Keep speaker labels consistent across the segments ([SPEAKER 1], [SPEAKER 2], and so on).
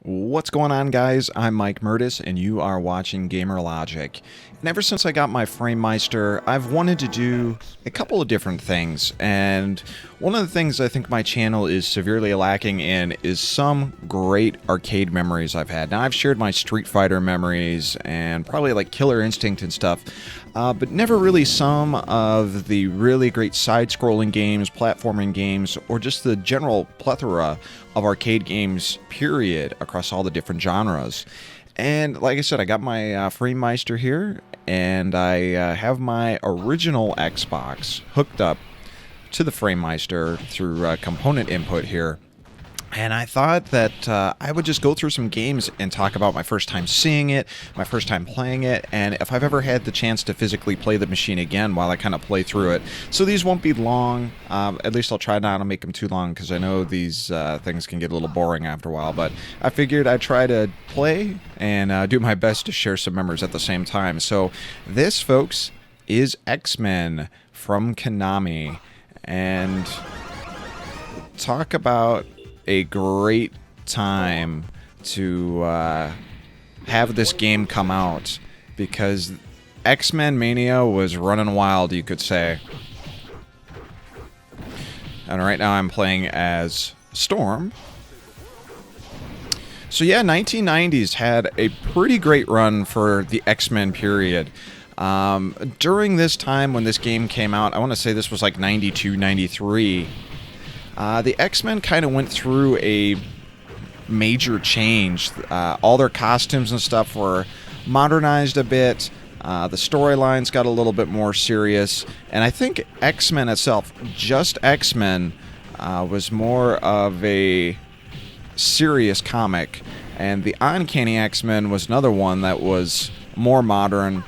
[SPEAKER 1] What's going on, guys? I'm Mike Murtis, and you are watching Gamer Logic. And ever since I got my Framemeister, I've wanted to do a couple of different things, and one of the things I think my channel is severely lacking in is some great arcade memories I've had. Now, I've shared my Street Fighter memories and probably like Killer Instinct and stuff, but never really some of the really great side-scrolling games, platforming games, or just the general plethora of arcade games, period, across all the different genres. And like I said, I got my Framemeister here, and I have my original Xbox hooked up to the Framemeister through component input here. And I thought that I would just go through some games and talk about my first time seeing it, my first time playing it, and if I've ever had the chance to physically play the machine again while I kind of play through it. So these won't be long. At least I'll try not to make them too long, because I know these things can get a little boring after a while. But I figured I'd try to play and do my best to share some memories at the same time. So this, folks, is X-Men from Konami. And talk about a great time to have this game come out, because X-Men Mania was running wild, you could say. And right now I'm playing as Storm. So yeah, 1990s had a pretty great run for the X-Men period. During this time when this game came out, I want to say this was like 92, 93, the X-Men kind of went through a major change. All their costumes and stuff were modernized a bit. The storylines got a little bit more serious. And I think X-Men itself, just X-Men, was more of a serious comic. And the Uncanny X-Men was another one that was more modern,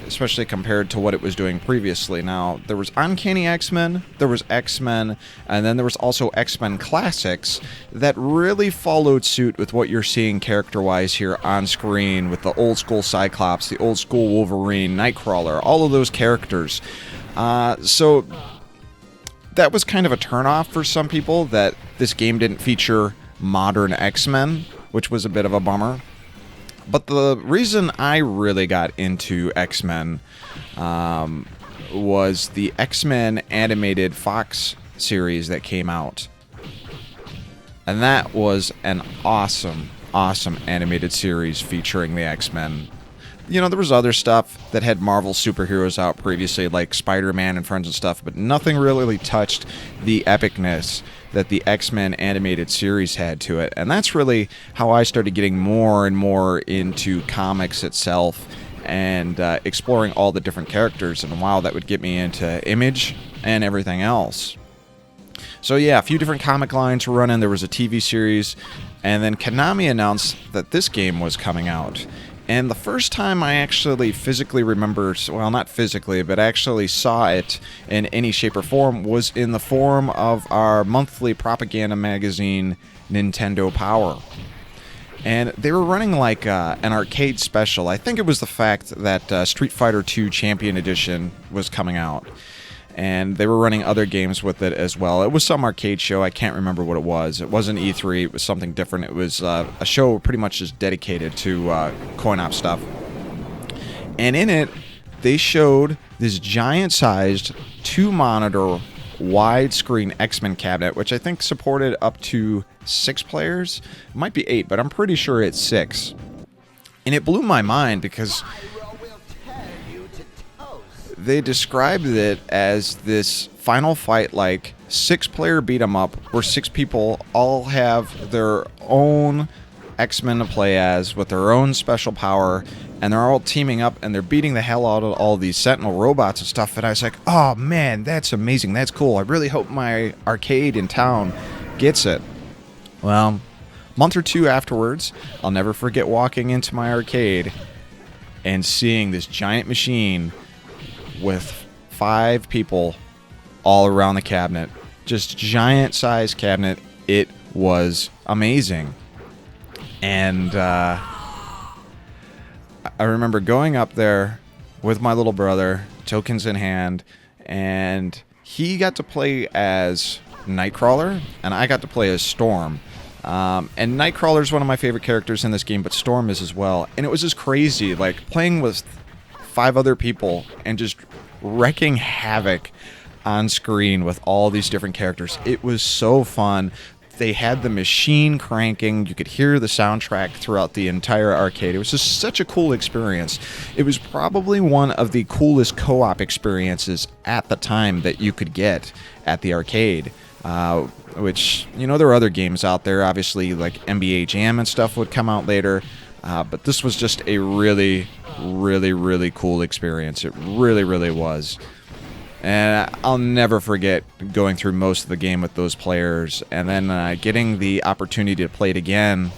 [SPEAKER 1] especially compared to what it was doing previously. Now, there was Uncanny X-Men, there was X-Men, and then there was also X-Men Classics that really followed suit with what you're seeing character-wise here on screen, with the old-school Cyclops, the old-school Wolverine, Nightcrawler, all of those characters. So that was kind of a turnoff for some people, that this game didn't feature modern X-Men, which was a bit of a bummer. But the reason I really got into X-Men was the X-Men animated Fox series that came out. And that was an awesome, awesome animated series featuring the X-Men. You know, there was other stuff that had Marvel superheroes out previously, like Spider-Man and Friends and stuff, but nothing really touched the epicness that the X-Men animated series had to it. And that's really how I started getting more and more into comics itself and exploring all the different characters. And wow, that would get me into Image and everything else. So yeah, a few different comic lines were running. There was a TV series, and then Konami announced that this game was coming out. And the first time I actually physically remember, well, not physically, but actually saw it in any shape or form was in the form of our monthly propaganda magazine, Nintendo Power. And they were running like an arcade special. I think it was the fact that Street Fighter II Champion Edition was coming out. And they were running other games with it as well. It was some arcade show. I can't remember what it was. It wasn't E3. It was something different. It was a show pretty much just dedicated to coin-op stuff. And in it, they showed this giant-sized 2-monitor widescreen X-Men cabinet, which I think supported up to 6 players. It might be 8, but I'm pretty sure it's 6. And it blew my mind because they described it as this Final Fight-like 6-player beat-em-up where 6 people all have their own X-Men to play as with their own special power, and they're all teaming up and they're beating the hell out of all these Sentinel robots and stuff. And I was like, oh man, that's amazing, that's cool. I really hope my arcade in town gets it. Well, a month or two afterwards, I'll never forget walking into my arcade and seeing this giant machine with 5 people all around the cabinet. Just giant size cabinet. It was amazing. And I remember going up there with my little brother, tokens in hand, and he got to play as Nightcrawler, and I got to play as Storm. And Nightcrawler is one of my favorite characters in this game, but Storm is as well. And it was just crazy, like, playing with 5 other people and just wrecking havoc on screen with all these different characters. It was so fun. They had the machine cranking. You could hear the soundtrack throughout the entire arcade. It was just such a cool experience. It was probably one of the coolest co-op experiences at the time that you could get at the arcade. Which, you know, there are other games out there. Obviously, like NBA Jam and stuff would come out later. But this was just a really, really, really cool experience. It really, really was. And I'll never forget going through most of the game with those players, and then getting the opportunity to play it again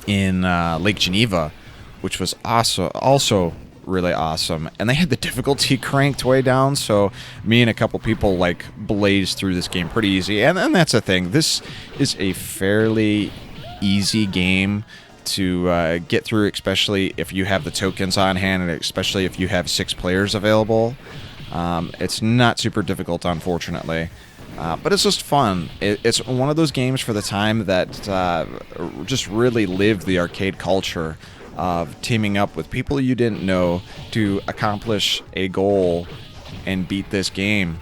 [SPEAKER 1] in Lake Geneva, which was also really awesome. And they had the difficulty cranked way down, so me and a couple people like blazed through this game pretty easy. And that's the thing. This is a fairly easy game to get through, especially if you have the tokens on hand, and especially if you have 6 players available. It's not super difficult, unfortunately, but it's just fun. It's one of those games for the time that just really lived the arcade culture of teaming up with people you didn't know to accomplish a goal and beat this game.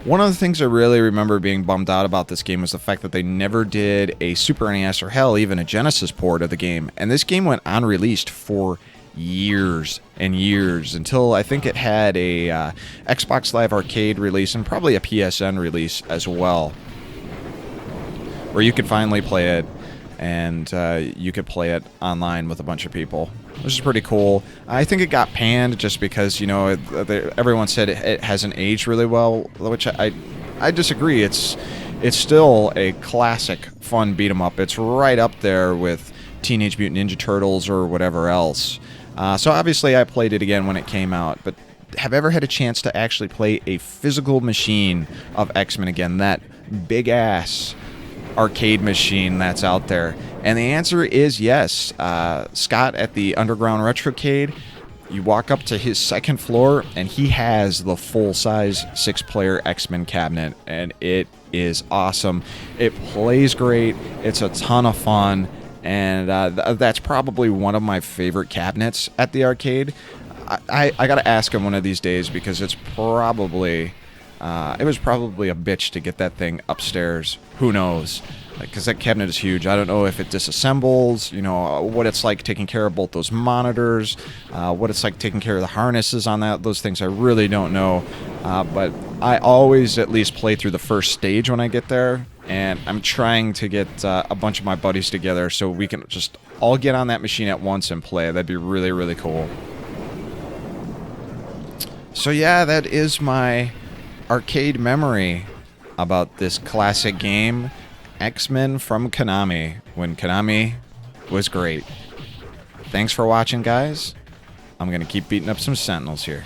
[SPEAKER 1] One of the things I really remember being bummed out about this game was the fact that they never did a Super NES or hell, even a Genesis port of the game. And this game went unreleased for years and years until I think it had a Xbox Live Arcade release and probably a PSN release as well, where you could finally play it, and you could play it online with a bunch of people, which is pretty cool. I think it got panned just because, you know, everyone said it hasn't aged really well, which I disagree. It's still a classic fun beat 'em up. It's right up there with Teenage Mutant Ninja Turtles or whatever else. So obviously I played it again when it came out, but have ever had a chance to actually play a physical machine of X-Men again, that big-ass arcade machine that's out there? And the answer is yes. Scott at the Underground Retrocade, you walk up to his 2nd floor, and he has the full-size 6-player X-Men cabinet, and it is awesome. It plays great. It's a ton of fun. And that's probably one of my favorite cabinets at the arcade. I gotta ask him one of these days, because it's probably it was probably a bitch to get that thing upstairs. Who knows? Because that cabinet is huge. I don't know if it disassembles, you know, what it's like taking care of both those monitors, what it's like taking care of the harnesses on those things. I really don't know. But I always at least play through the first stage when I get there. And I'm trying to get a bunch of my buddies together so we can just all get on that machine at once and play. That'd be really, really cool. So yeah, that is my arcade memory about this classic game, X-Men from Konami, when Konami was great. Thanks for watching, guys. I'm going to keep beating up some Sentinels here.